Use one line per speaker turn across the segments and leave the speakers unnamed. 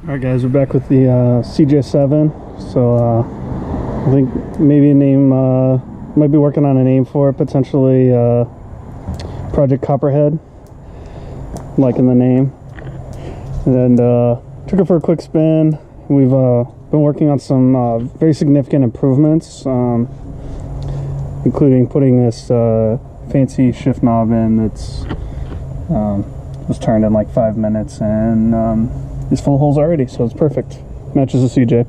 Alright guys, we're back with the CJ7. So I think maybe a name, might be working on a name for it, potentially Project Copperhead, liking the name. And took it for a quick spin. We've been working on some very significant improvements, including putting this fancy shift knob in that's was turned in like 5 minutes, and it's full holes already, so it's perfect. Matches the CJ.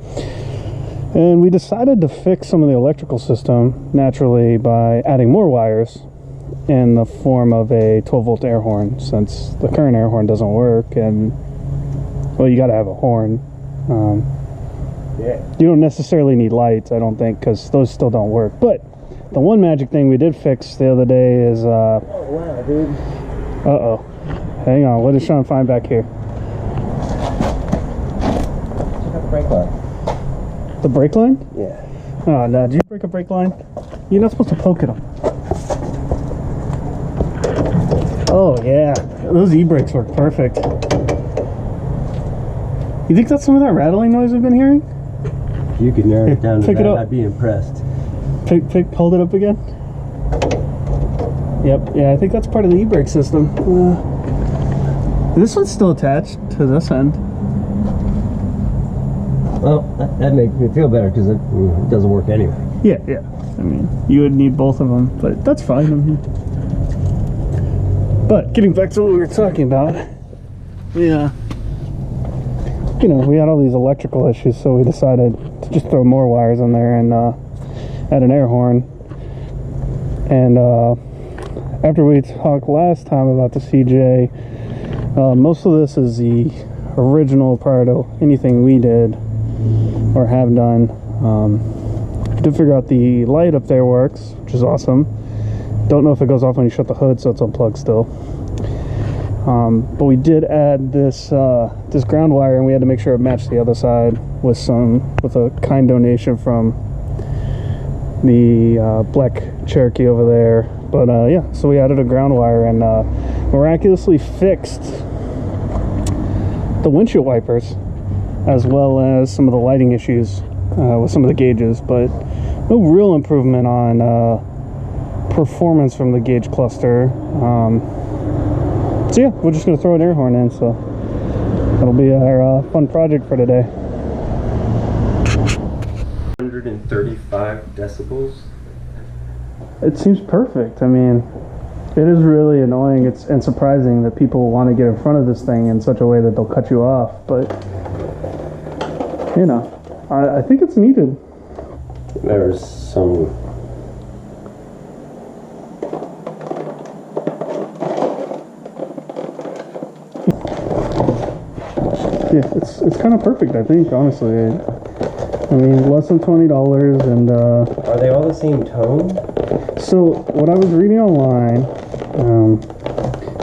And we decided to fix some of the electrical system naturally by adding more wires in the form of a 12-volt air horn, since the current air horn doesn't work. And well, you got to have a horn. You don't necessarily need lights, I don't think, because those still don't work. But the one magic thing we did fix the other day is
oh wow, dude.
Uh-oh. Hang on, what did Sean find back here?
The brake line.
The brake line?
Yeah.
Oh no, did you break a brake line? You're not supposed to poke at them. Oh yeah, those e-brakes work perfect. You think that's some of that rattling noise we've been hearing?
If you could narrow it down to
pick it
that,
up.
I'd be impressed.
Hold it up again. Yep, yeah, I think that's part of the e-brake system. This one's still attached to this end.
Well, that makes me feel better because it doesn't work anyway.
Yeah. I mean, you would need both of them, but that's fine. But getting back to what we were talking about, yeah, you know, we had all these electrical issues, so we decided to just throw more wires in there and add an air horn. And after we talked last time about the CJ, most of this is the original part of anything we did or have done. Did figure out the light up there works, which is awesome. Don't know if it goes off when you shut the hood, so it's unplugged still. But we did add this this ground wire, and we had to make sure it matched the other side with a kind donation from the Black Cherokee over there. But yeah, so we added a ground wire and miraculously fixed the windshield wipers, as well as some of the lighting issues with some of the gauges, but no real improvement on performance from the gauge cluster. So yeah, we're just going to throw an air horn in, so that'll be our fun project for today.
135 decibels.
It seems perfect. I mean, it is really annoying and surprising that people want to get in front of this thing in such a way that they'll cut you off, but you know, I think it's needed.
There's some.
Yeah, it's kind of perfect, I think, honestly. I mean, less than $20, and
Are they all the same tone?
so what I was reading online,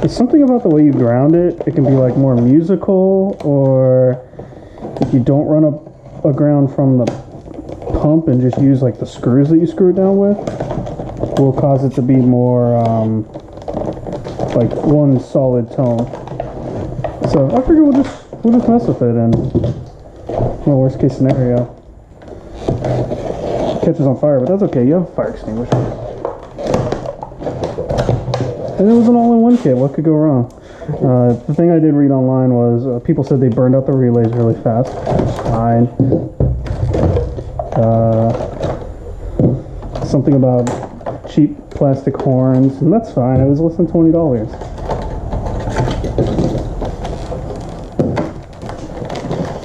it's something about the way you ground it. It can be like more musical, or if you don't run a ground from the pump and just use like the screws that you screw it down with, will cause it to be more like one solid tone. So I figure we'll just mess with it, and well, worst case scenario, catches on fire, but that's okay. You have a fire extinguisher. And it was an all-in-one kit. What could go wrong? The thing I did read online was people said they burned out the relays really fast. Fine. Something about cheap plastic horns, and that's fine. It was less than $20.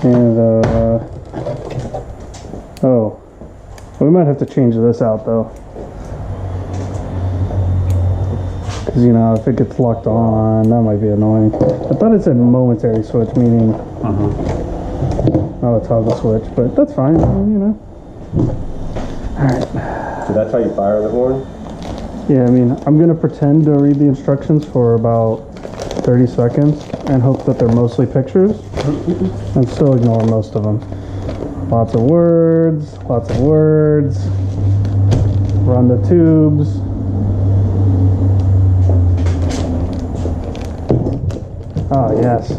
And oh, we might have to change this out though. Because, you know, if it gets locked on, that might be annoying. I thought it said momentary switch, meaning not a toggle switch, but that's fine, you know. Alright.
So that's how you fire the horn?
Yeah, I mean, I'm going to pretend to read the instructions for about 30 seconds and hope that they're mostly pictures, and still ignore most of them. Lots of words, run the tubes. Oh, yes.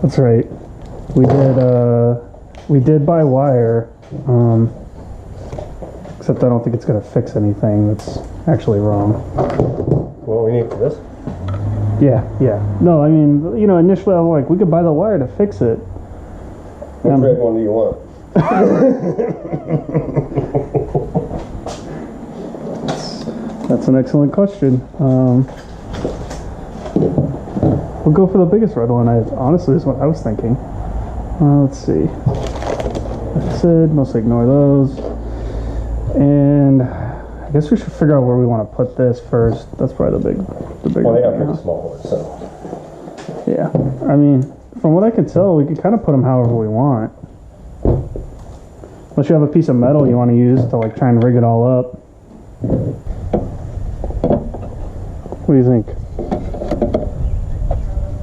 That's right. We did buy wire, except I don't think it's gonna fix anything that's actually wrong.
What we need for this?
Yeah. No, I mean, you know, initially I was like, we could buy the wire to fix it.
Which red one do you want?
That's an excellent question. We'll go for the biggest red one. Honestly, is what I was thinking. Let's see. Like I said, mostly ignore those. And I guess we should figure out where we want to put this first. That's probably the big
Well, they have
thing,
pretty
huh?
small ones, so.
Yeah. I mean, from what I can tell, we can kind of put them however we want. Unless you have a piece of metal you want to use to like try and rig it all up. What do you think?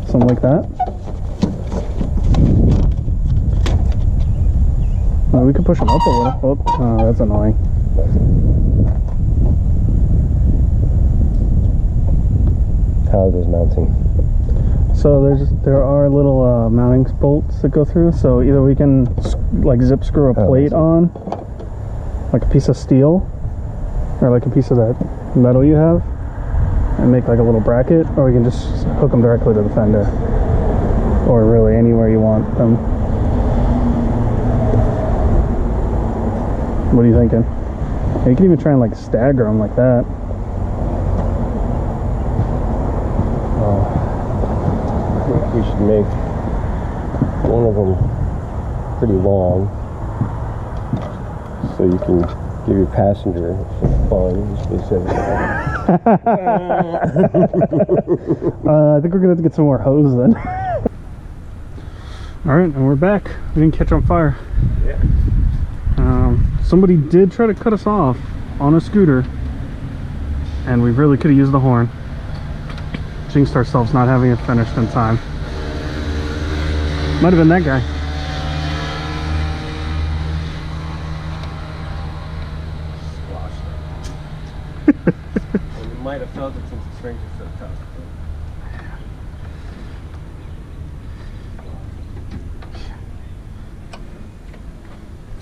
Something like that? We could push them up a little. Oh, that's annoying.
How is this mounting?
So there are little mounting bolts that go through. So either we can like zip screw a plate on, like a piece of steel, or like a piece of that metal you have, and make like a little bracket, or we can just hook them directly to the fender, or really anywhere you want them. What are you thinking? You can even try and like stagger them like that.
I think we should make one of them pretty long, so you can give your passenger some fun.
I think we're gonna have to get some more hose then. All right, and we're back. We didn't catch on fire.
Yeah.
Somebody did try to cut us off on a scooter, and we really could have used the horn. Jinxed ourselves not having it finished in time. Might have been that guy.
You might have felt it since the strings are so tough.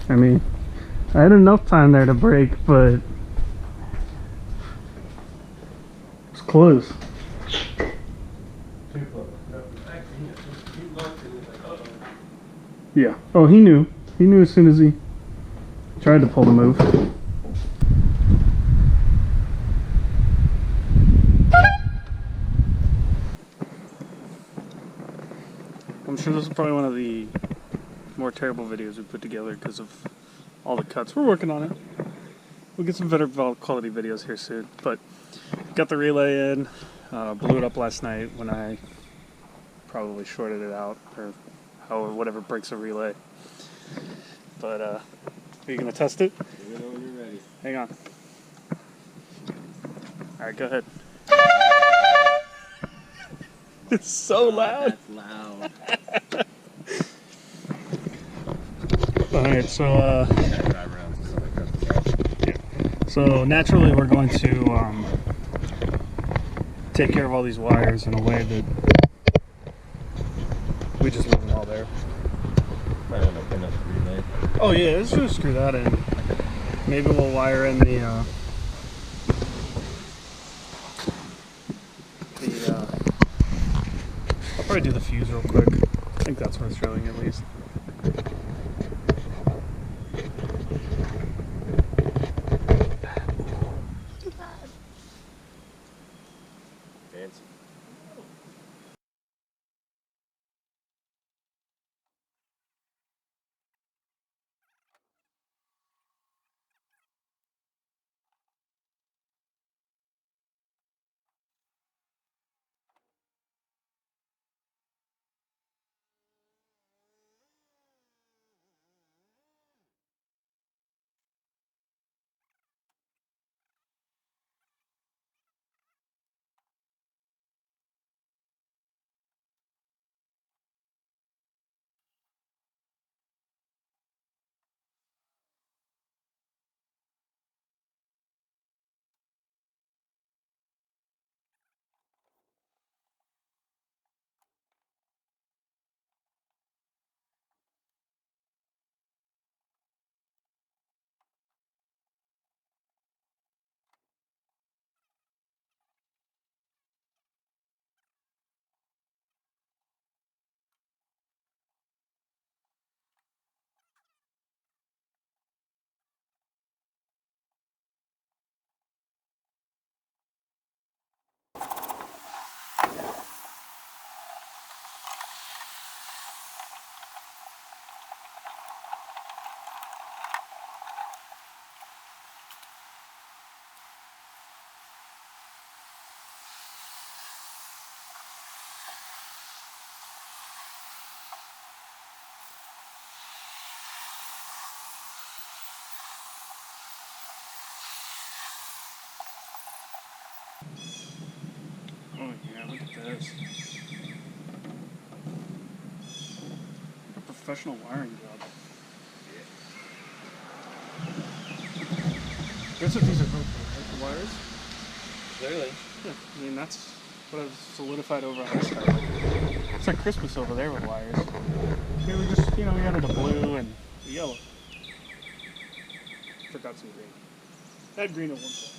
I mean, I had enough time there to brake, but it's close.
Too close. No, actually, he looked and he was like, uh-oh.
Yeah. Oh, he knew. He knew as soon as he tried to pull the move. I'm sure this is probably one of the more terrible videos we put together because of all the cuts. We're working on it. We'll get some better quality videos here soon. But got the relay in. Blew it up last night when I probably shorted it out, or whatever breaks a relay. But are you gonna test it?
Let me know when you're ready.
Hang on. All right, go ahead. It's so loud.
That's loud.
All right, so so naturally we're going to take care of all these wires in a way that we just leave them all there.
I don't know, pin up the relay.
Oh yeah, let's just screw that in. Maybe we'll wire in the I'll probably do the fuse real quick. I think that's worth showing at least.
Fancy.
Oh yeah, look at this. A professional wiring job. That's what these are for, right? The wires?
Clearly.
Yeah, I mean that's what I've solidified over on this side. It's like Christmas over there with wires. Here we just, we added a blue and a yellow. Forgot some green. I had green at one point.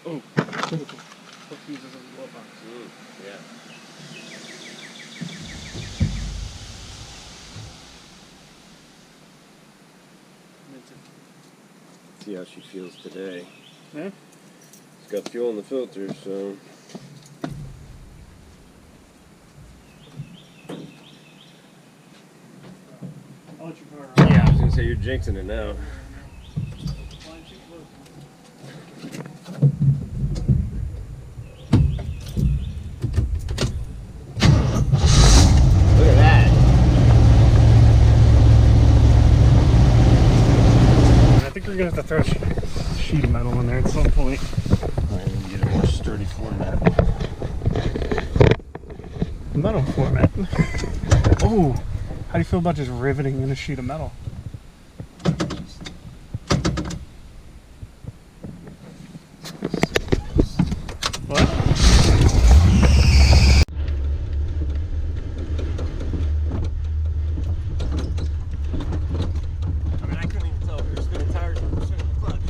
Oh, critical. Hook uses a glove box.
Yeah. See how she feels today.
Yeah?
It's got fuel in the filter, so.
I'll let you car
Yeah, I was gonna say you're jinxing it now. Look at that.
I think we're gonna have to throw a sheet of metal in there at some point.
I need to get a more sturdy format.
Metal format. Oh, how do you feel about just riveting in a sheet of metal? What?
I mean, I couldn't even tell if you were spinning tires or spinning the clutch.